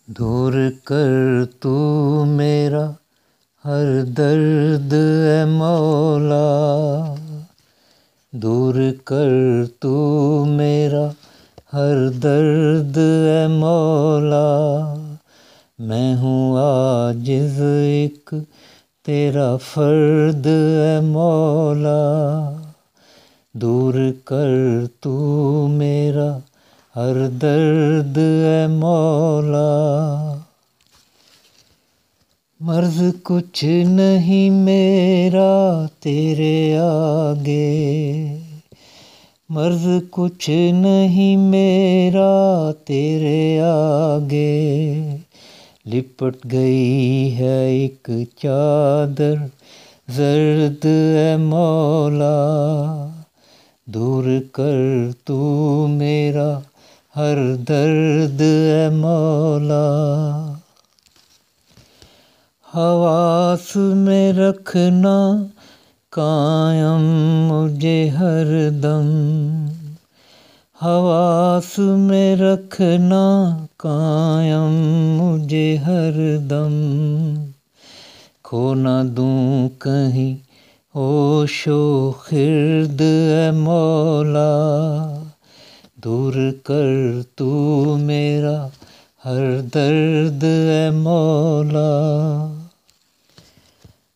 دور کر تو میرا ہر درد اے مولا، دور کر تو میرا ہر درد اے مولا، میں ہوں عاجز ایک تیرا فرد اے مولا، دور کر تو میرا ہر درد اے مولا۔ مرض کچھ نہیں میرا تیرے آگے، مرض کچھ نہیں میرا تیرے آگے، لپٹ گئی ہے ایک چادر زرد اے مولا، دور کر تو میرا ہر درد اے مولا۔ حواس میں رکھنا قائم مجھے ہر دم، حواس میں رکھنا قائم مجھے ہر دم، کھو نہ دوں کہیں ہوش و خرد اے مولا، دور کر تو میرا ہر درد اے مولا۔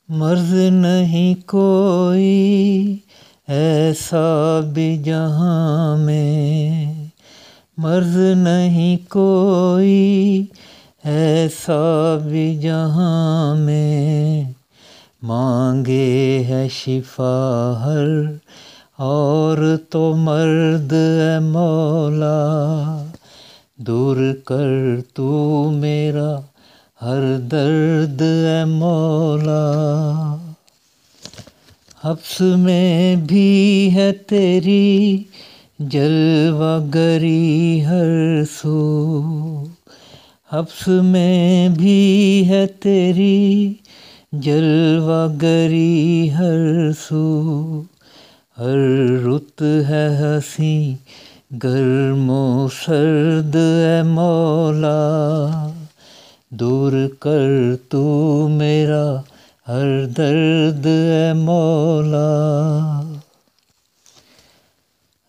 مرض نہیں کوئی ایسا بھی جہاں میں، مرض نہیں کوئی ایسا بھی جہاں میں، مانگے ہے شفا ہر اور تو مرد اے مولا، دور کر تو میرا ہر درد اے مولا۔ حبس میں بھی ہے تیری جلوہ گری ہر سو، حبس میں بھی ہے تیری جلوہ گری ہر سو، ہر رت ہے حسین گرم و سرد اے مولا، دور کر تو میرا ہر درد اے مولا۔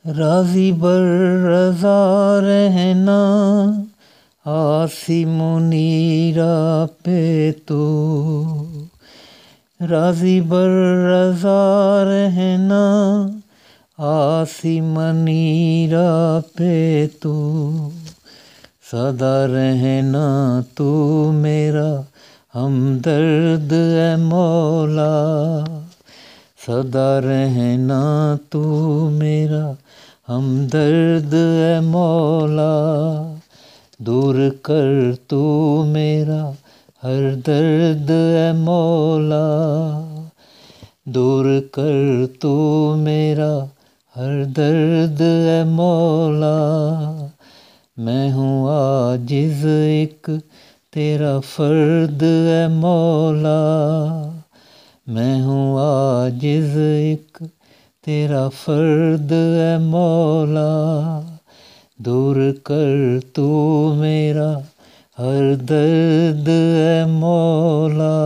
راضی بر رضا رہنا آسی منیرہ پہ تو، راضی بر رضا رہنا آسی منیرہ پہ تو، سدا رہنا تو میرا ہمدرد اے مولا، سدا رہنا تو میرا ہمدرد اے مولا، دور کر تو میرا ہر درد اے مولا، دور کر تو میرا ہر درد اے مولا، میں ہوں عاجز ایک تیرا فرد اے مولا، میں ہوں عاجز ایک تیرا فرد اے مولا، دور کر تو میرا ہر درد اے مولا۔